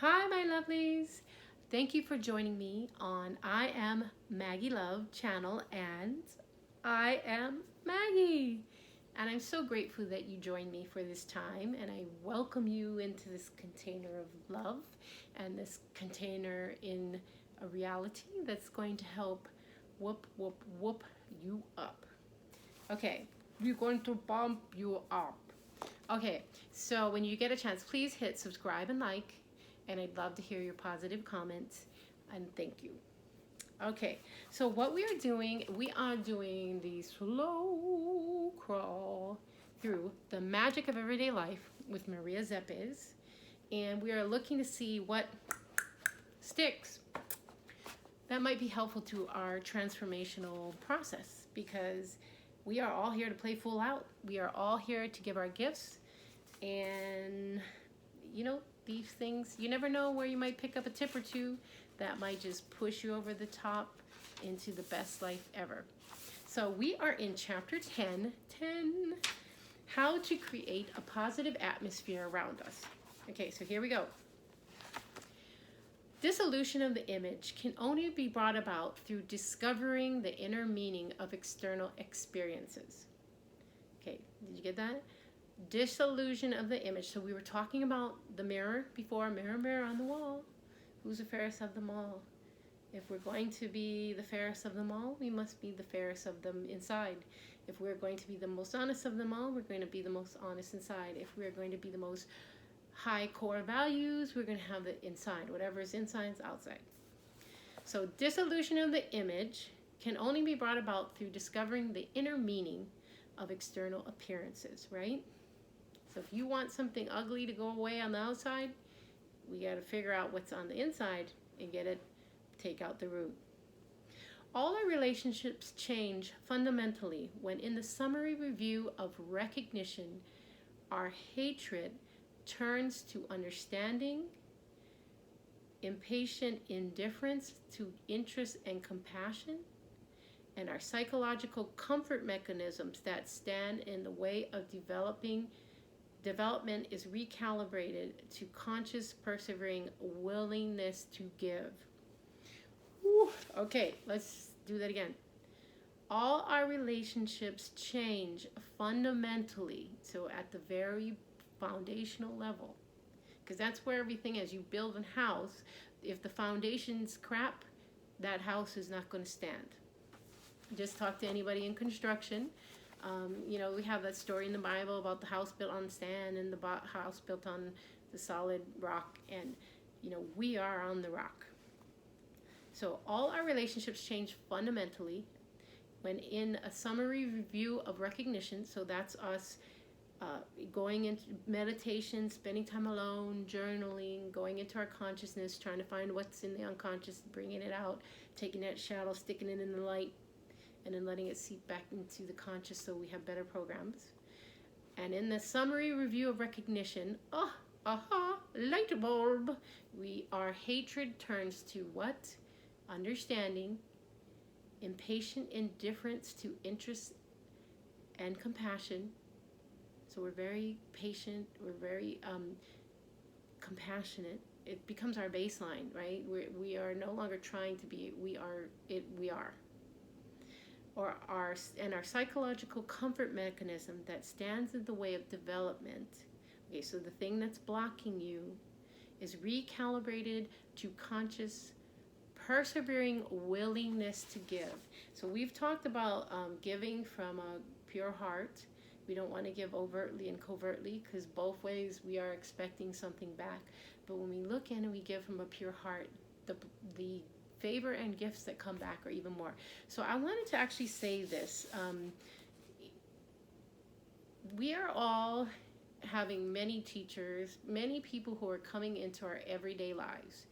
Hi, my lovelies. Thank you for joining me on I Am Maggie Love channel, and I am Maggie. And I'm so grateful that you joined me for this time, and I welcome you into this container of love and this container in a reality that's going to help whoop, whoop, whoop you up. Okay, we're going to bump you up. Okay, so when you get a chance, please hit subscribe and like, and I'd love to hear your positive comments, and thank you. Okay, so what we are doing the slow crawl through the magic of everyday life with Maria Szepes, and we are looking to see what sticks that might be helpful to our transformational process, because we are all here to play full out. We are all here to give our gifts, and these things, you never know where you might pick up a tip or two that might just push you over the top into the best life ever. So we are in chapter 10, how to create a positive atmosphere around us. Okay, so here we go. Dissolution of the image can only be brought about through discovering the inner meaning of external experiences. Okay, did you get that? Dissolution of the image. So we were talking about the mirror before. Mirror, mirror on the wall, who's the fairest of them all? If we're going to be the fairest of them all, we must be the fairest of them inside. If we're going to be the most honest of them all, we're going to be the most honest inside. If we're going to be the most high core values, we're going to have the inside. Whatever is inside is outside. So dissolution of the image can only be brought about through discovering the inner meaning of external appearances, right? So if you want something ugly to go away on the outside, we got to figure out what's on the inside and take out the root. All our relationships change fundamentally when, in the summary review of recognition, our hatred turns to understanding, impatient indifference to interest and compassion, and our psychological comfort mechanisms that stand in the way of development is recalibrated to conscious, persevering willingness to give. Whew. Okay, let's do that again. All our relationships change fundamentally, so at the very foundational level, because that's where everything is. You build a house. If the foundation's crap, that house is not going to stand. Just talk to anybody in construction. We have that story in the Bible about the house built on sand and the house built on the solid rock, and we are on the rock. So all our relationships change fundamentally when, in a summary review of recognition, so that's us going into meditation, spending time alone, journaling, going into our consciousness, trying to find what's in the unconscious, bringing it out, taking that shadow, sticking it in the light, and then letting it seep back into the conscious so we have better programs. And in the summary review of recognition, light bulb, our hatred turns to what? Understanding, impatient indifference to interest and compassion. So we're very patient, we're very compassionate. It becomes our baseline, right? We are no longer trying to be, we are. Or our psychological comfort mechanism that stands in the way of development. Okay, so the thing that's blocking you is recalibrated to conscious, persevering willingness to give. So we've talked about giving from a pure heart. We don't want to give overtly and covertly, because both ways we are expecting something back. But when we look in and we give from a pure heart, the favor and gifts that come back are even more. So I wanted to actually say this. We are all having many teachers, many people who are coming into our everyday lives.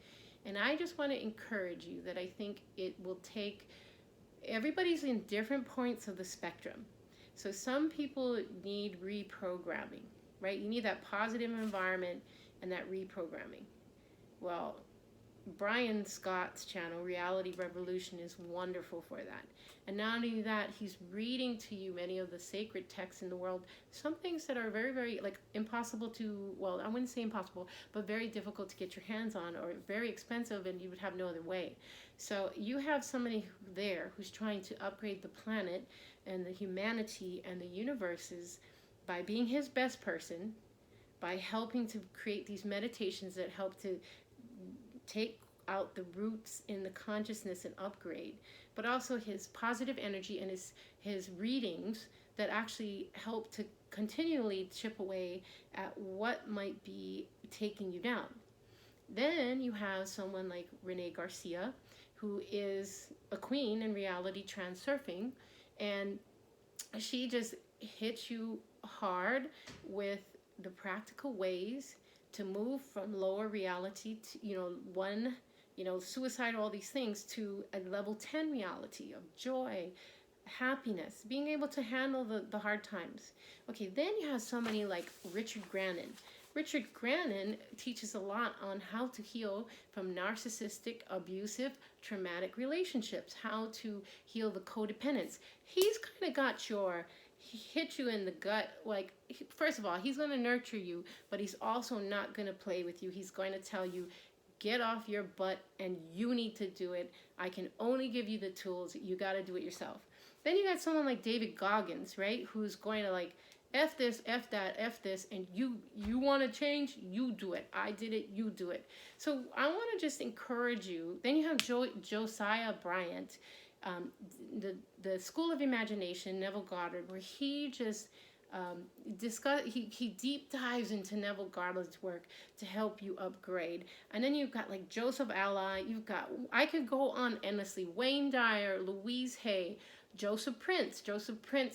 And I just want to encourage you that I think it will take, everybody's in different points of the spectrum. So some people need reprogramming, right? You need that positive environment and that reprogramming. Well, Brian Scott's channel, Reality Revolution, is wonderful for that. And not only that, he's reading to you many of the sacred texts in the world. Some things that are very, very, like, impossible to, well, I wouldn't say impossible, but very difficult to get your hands on, or very expensive, and you would have no other way. So you have somebody there who's trying to upgrade the planet and the humanity and the universes by being his best person, by helping to create these meditations that help to take out the roots in the consciousness and upgrade, but also his positive energy and his readings that actually help to continually chip away at what might be taking you down. Then you have someone like Renee Garcia, who is a queen in reality transurfing, and she just hits you hard with the practical ways to move from lower reality to, suicide, all these things, to a level 10 reality of joy, happiness, being able to handle the hard times. Okay, then you have somebody like Richard Grannon. Richard Grannon teaches a lot on how to heal from narcissistic, abusive, traumatic relationships, how to heal the codependence. He's kind of hit you in the gut. Like, first of all, he's going to nurture you, but he's also not going to play with you. He's going to tell you, get off your butt and you need to do it. I can only give you the tools. You got to do it yourself. Then you got someone like David Goggins, right? Who's going to, like, F this, F that, F this, and you want to change, you do it. I did it, you do it. So I want to just encourage you. Then you have Josiah Bryant, the School of Imagination, Neville Goddard, where he just he deep dives into Neville Goddard's work to help you upgrade. And then you've got like Joseph Ally, I could go on endlessly, Wayne Dyer, Louise Hay, Joseph Prince,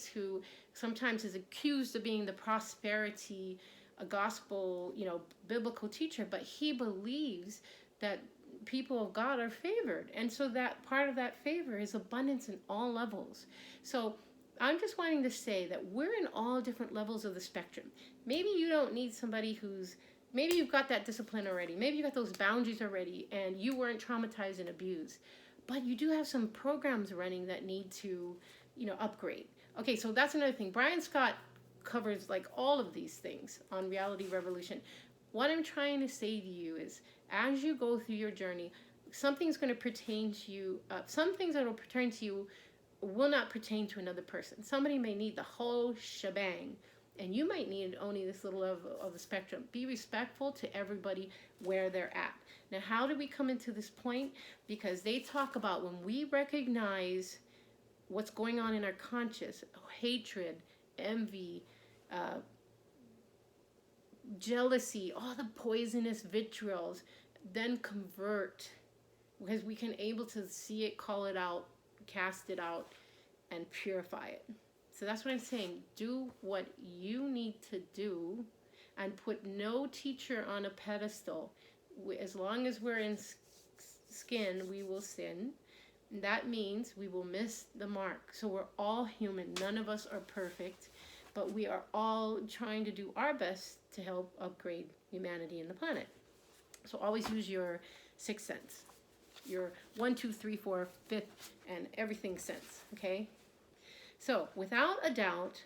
who sometimes is accused of being the prosperity, a gospel, biblical teacher, but he believes that people of God are favored. And so that part of that favor is abundance in all levels. So I'm just wanting to say that we're in all different levels of the spectrum. Maybe you don't need somebody maybe you've got that discipline already. Maybe you got those boundaries already and you weren't traumatized and abused. But you do have some programs running that need to, upgrade. Okay, so that's another thing. Brian Scott covers like all of these things on Reality Revolution. What I'm trying to say to you is, as you go through your journey, something's going to pertain to you. Some things that will pertain to you will not pertain to another person. Somebody may need the whole shebang, and you might need only this little of the spectrum. Be respectful to everybody where they're at. Now, how do we come into this point? Because they talk about when we recognize what's going on in our conscious, hatred, envy, jealousy, all the poisonous vitriol, then convert, because we can able to see it, call it out, cast it out, and purify it. So that's what I'm saying. Do what you need to do and put no teacher on a pedestal. As long as we're in skin, we will sin. That means we will miss the mark. So we're all human. None of us are perfect, but we are all trying to do our best to help upgrade humanity and the planet. So always use your sixth sense, your 1, 2, 3, 4, 5th, and everything sense, okay? So without a doubt,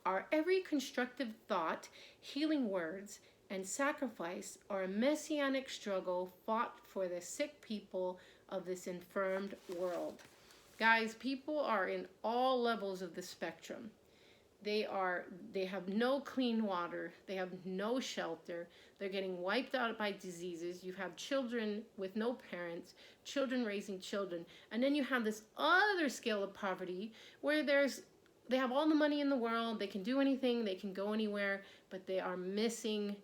our every constructive thought, healing words, and sacrifice are a messianic struggle fought for the sick people of this infirmed world. Guys, people are in all levels of the spectrum. They have no clean water. They have no shelter. They're getting wiped out by diseases. You have children with no parents, children raising children. And then you have this other scale of poverty where they have all the money in the world. They can do anything. They can go anywhere, but they are missing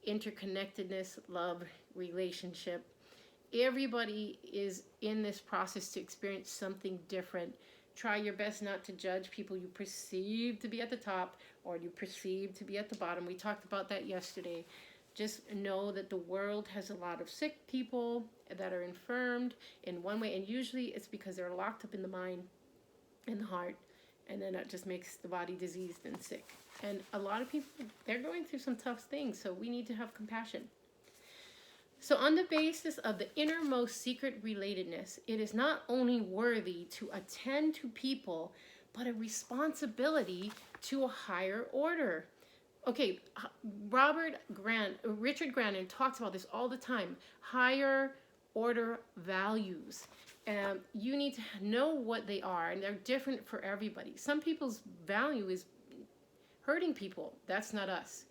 interconnectedness, love, relationship. Everybody is in this process to experience something different. Try your best not to judge people you perceive to be at the top or you perceive to be at the bottom. We talked about that yesterday. Just know that the world has a lot of sick people that are infirmed in one way, and usually it's because they're locked up in the mind and the heart, and then that just makes the body diseased and sick. And a lot of people, they're going through some tough things, so we need to have compassion. So on the basis of the innermost secret relatedness, it is not only worthy to attend to people, but a responsibility to a higher order. Okay, Richard Grannon talks about this all the time. Higher order values. You need to know what they are, and they're different for everybody. Some people's value is hurting people. That's not us.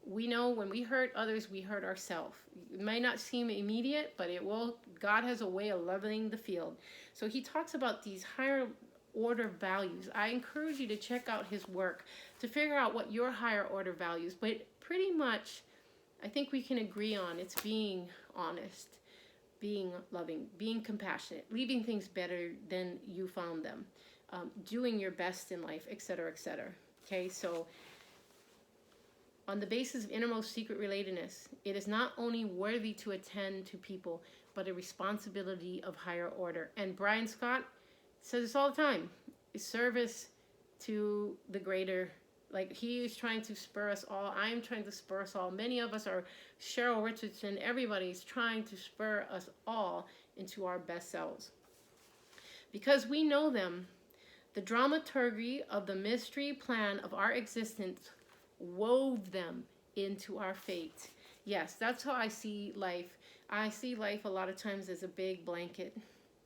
We know when we hurt others, we hurt ourselves. It might not seem immediate, but it will. God has a way of leveling the field. So he talks about these higher order values. I encourage you to check out his work to figure out what your higher order values. But pretty much, I think we can agree on it's being honest, being loving, being compassionate, leaving things better than you found them, doing your best in life, etc., etc. Okay, so on the basis of innermost secret relatedness, it is not only worthy to attend to people, but a responsibility of higher order. And Brian Scott says this all the time, is service to the greater, like he is trying to spur us all. I'm trying to spur us all. Many of us are Cheryl Richardson. Everybody's trying to spur us all into our best selves. Because we know them, the dramaturgy of the mystery plan of our existence wove them into our fate. Yes, that's how I see life. I see life a lot of times as a big blanket,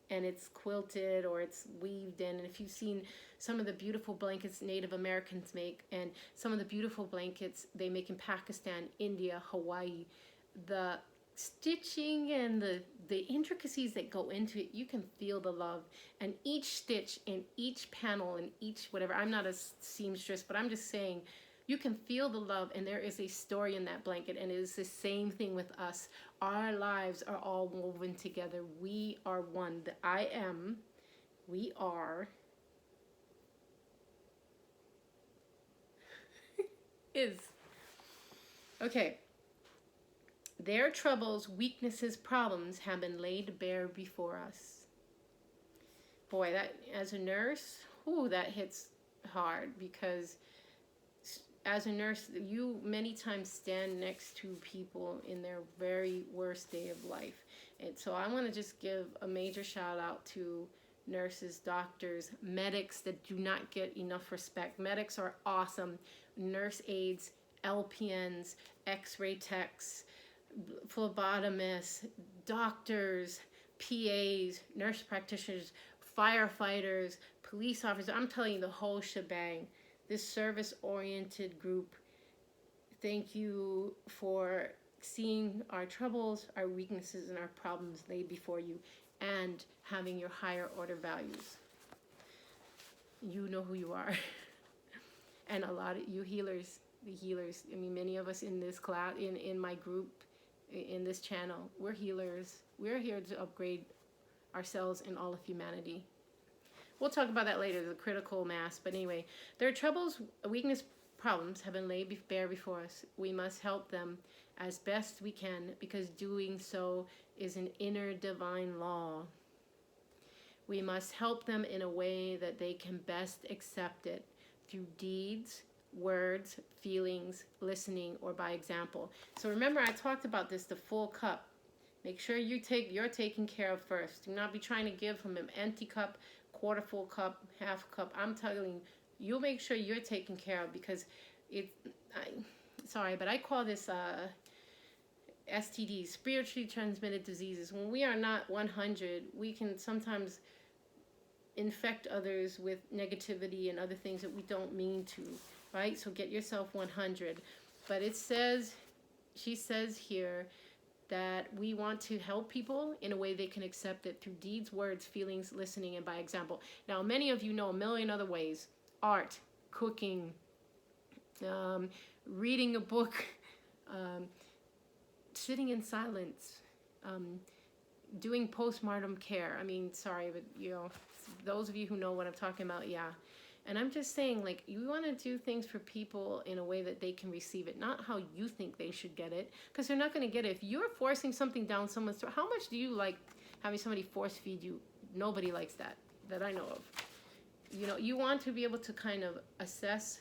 and it's quilted or it's weaved in. And if you've seen some of the beautiful blankets Native Americans make, and some of the beautiful blankets they make in Pakistan, India, Hawaii, the stitching and the intricacies that go into it, you can feel the love. And each stitch in each panel and each whatever, I'm not a seamstress, but I'm just saying, you can feel the love, and there is a story in that blanket, and it is the same thing with us. Our lives are all woven together. We are one. The I am, we are, is. Okay. Their troubles, weaknesses, problems have been laid bare before us. Boy, that as a nurse, that hits hard, because as a nurse, you many times stand next to people in their very worst day of life. And so I want to just give a major shout out to nurses, doctors, medics that do not get enough respect. Medics are awesome. Nurse aides, LPNs, x-ray techs, phlebotomists, doctors, PAs, nurse practitioners, firefighters, police officers. I'm telling you, the whole shebang. This service-oriented group, thank you for seeing our troubles, our weaknesses, and our problems laid before you, and having your higher order values. You know who you are. And a lot of you healers, the healers, I mean, many of us in this class, in my group, in this channel, we're healers. We're here to upgrade ourselves and all of humanity. We'll talk about that later, the critical mass. But anyway, their troubles, weakness, problems have been laid bare before us. We must help them as best we can, because doing so is an inner divine law. We must help them in a way that they can best accept it, through deeds, words, feelings, listening, or by example. So remember, I talked about this, the full cup. Make sure you're taken care of first. Do not be trying to give from an empty cup, quarter full cup, half cup. I'm telling you, make sure you're taken care of, because sorry, but I call this STDs, spiritually transmitted diseases. When we are not 100, we can sometimes infect others with negativity and other things that we don't mean to, right? So get yourself 100. But it says, she says here, that we want to help people in a way they can accept it, through deeds, words, feelings, listening, and by example. Now, many of you know a million other ways: art, cooking, reading a book, sitting in silence, doing postpartum care. I mean, sorry, but those of you who know what I'm talking about, yeah. And I'm just saying, like, you want to do things for people in a way that they can receive it, not how you think they should get it, because they're not going to get it. If you're forcing something down someone's throat, how much do you like having somebody force feed you? Nobody likes that I know of. You want to be able to kind of assess,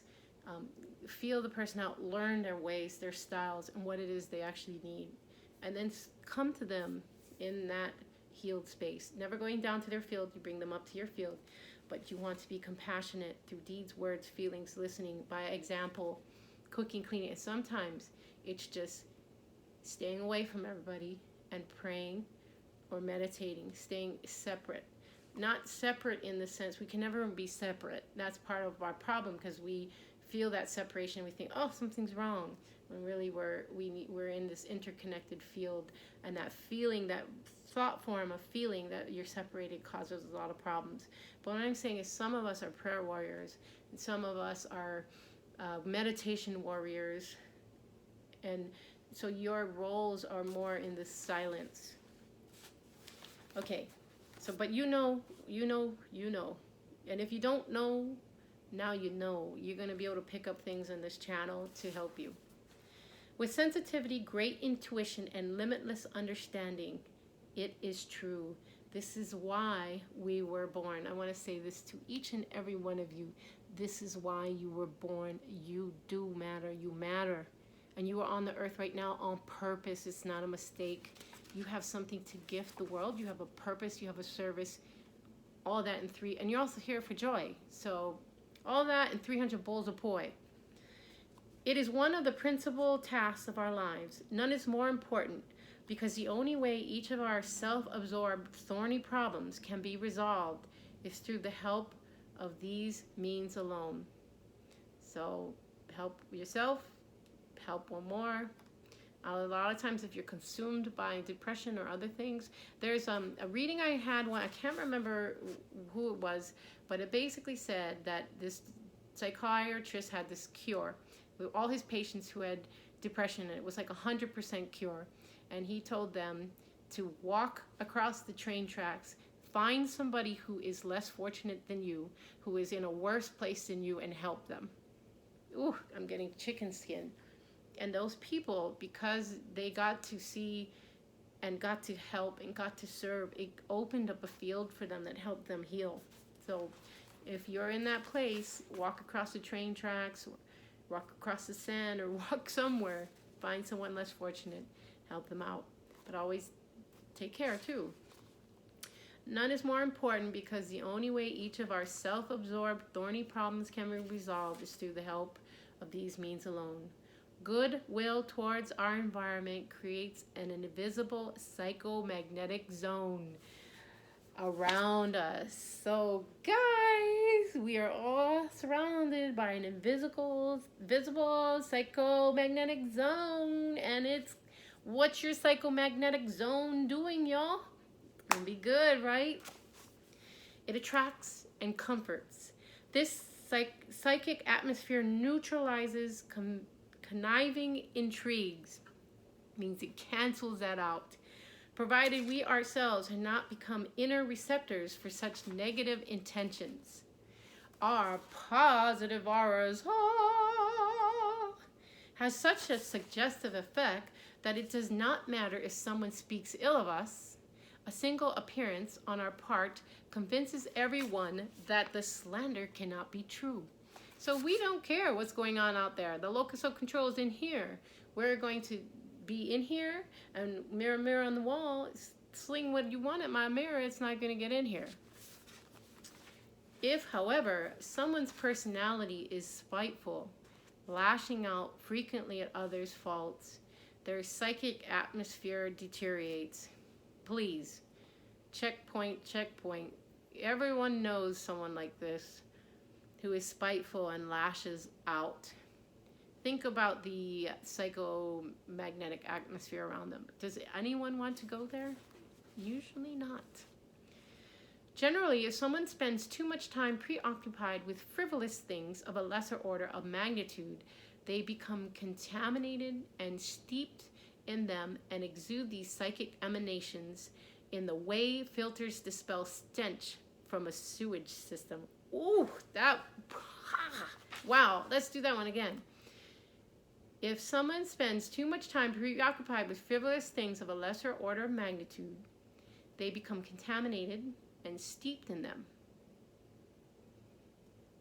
feel the person out, learn their ways, their styles, and what it is they actually need. and then come to them in that healed space. Never going down to their field, you bring them up to your field. But you want to be compassionate through deeds, words, feelings, listening, by example, cooking, cleaning. And sometimes it's just staying away from everybody and praying or meditating, staying separate. Not separate in the sense, we can never be separate. That's part of our problem, because we feel that separation. We think, oh, something's wrong, when really we're in this interconnected field. And that feeling, that thought form of feeling that you're separated, causes a lot of problems. But what I'm saying is, some of us are prayer warriors, and some of us are meditation warriors, and so your roles are more in the silence. Okay, so but you know. And if you don't know, now you know. You're going to be able to pick up things in this channel to help you. With sensitivity, great intuition, and limitless understanding, it is true. This is why we were born. I want to say this to each and every one of you. This is why you were born. You do matter. You matter. And you are on the earth right now on purpose. It's not a mistake. You have something to gift the world. You have a purpose. You have a service. All that in three. And you're also here for joy. So all that in 300 bowls of poi. It is one of the principal tasks of our lives. None is more important, because the only way each of our self-absorbed thorny problems can be resolved is through the help of these means alone. So help yourself, help one more. A lot of times, if you're consumed by depression or other things, there's a reading I had, I can't remember who it was, but it basically said that this psychiatrist had this cure with all his patients who had depression, and it was like 100% cure. And he told them to walk across the train tracks, find somebody who is less fortunate than you, who is in a worse place than you, and help them. Ooh, I'm getting chicken skin. And those people, because they got to see and got to help and got to serve, it opened up a field for them that helped them heal. So if you're in that place, walk across the train tracks, or walk across the sand, or walk somewhere, find someone less fortunate, help them out. But always take care too. None is more important, because the only way each of our self-absorbed thorny problems can be resolved is through the help of these means alone. Goodwill towards our environment creates an invisible psychomagnetic zone around us. So guys, we are all surrounded by an visible psychomagnetic zone. And it's, what's your psychomagnetic zone doing, y'all? It's gonna be good, right? It attracts and comforts. This psychic atmosphere neutralizes conniving intrigues, means it cancels that out, provided we ourselves have not become inner receptors for such negative intentions. Our positive auras has such a suggestive effect that it does not matter if someone speaks ill of us. A single appearance on our part convinces everyone that the slander cannot be true. So we don't care what's going on out there. The locus of control is in here. We're going to be in here, and mirror, mirror on the wall, sling what you want at my mirror, it's not going to get in here. If, however, someone's personality is spiteful, lashing out frequently at others' faults, their psychic atmosphere deteriorates. Please, checkpoint. Everyone knows someone like this who is spiteful and lashes out. Think about the psychomagnetic atmosphere around them. Does anyone want to go there? Usually not. Generally, if someone spends too much time preoccupied with frivolous things of a lesser order of magnitude, they become contaminated and steeped in them and exude these psychic emanations in the way filters dispel stench from a sewage system. Ooh, wow, let's do that one again. If someone spends too much time preoccupied with frivolous things of a lesser order of magnitude, they become contaminated and steeped in them.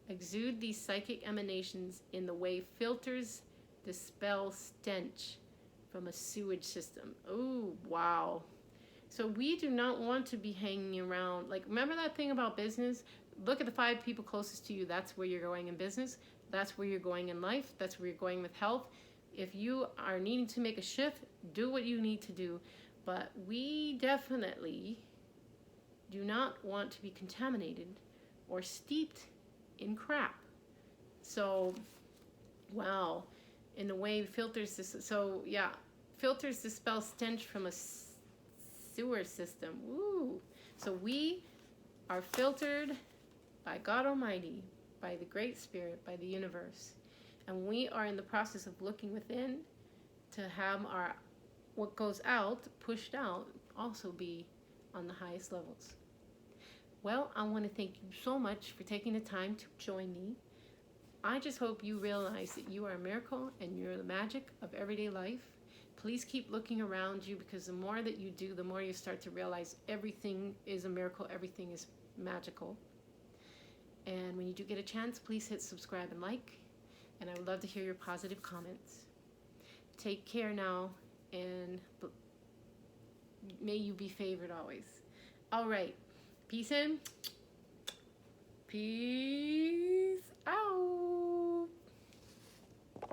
Exude these psychic emanations in the way filters dispel stench from a sewage system. Oh, wow. So we do not want to be hanging around. Like, remember that thing about business? Look at the 5 people closest to you. That's where you're going in business. That's where you're going in life. That's where you're going with health. If you are needing to make a shift, do what you need to do. But we definitely do not want to be contaminated or steeped in crap. So, wow. In the way filters this. So, yeah. Filters dispel stench from a sewer system. Woo! So we are filtered by God Almighty, by the Great Spirit, by the universe. And we are in the process of looking within to have our what goes out, pushed out, also be on the highest levels. Well, I want to thank you so much for taking the time to join me. I just hope you realize that you are a miracle and you're the magic of everyday life. Please keep looking around you, because the more that you do, the more you start to realize everything is a miracle, everything is magical. And when you do get a chance, please hit subscribe and like, and I would love to hear your positive comments. Take care now, and may you be favored always. All right. Peace in. Peace.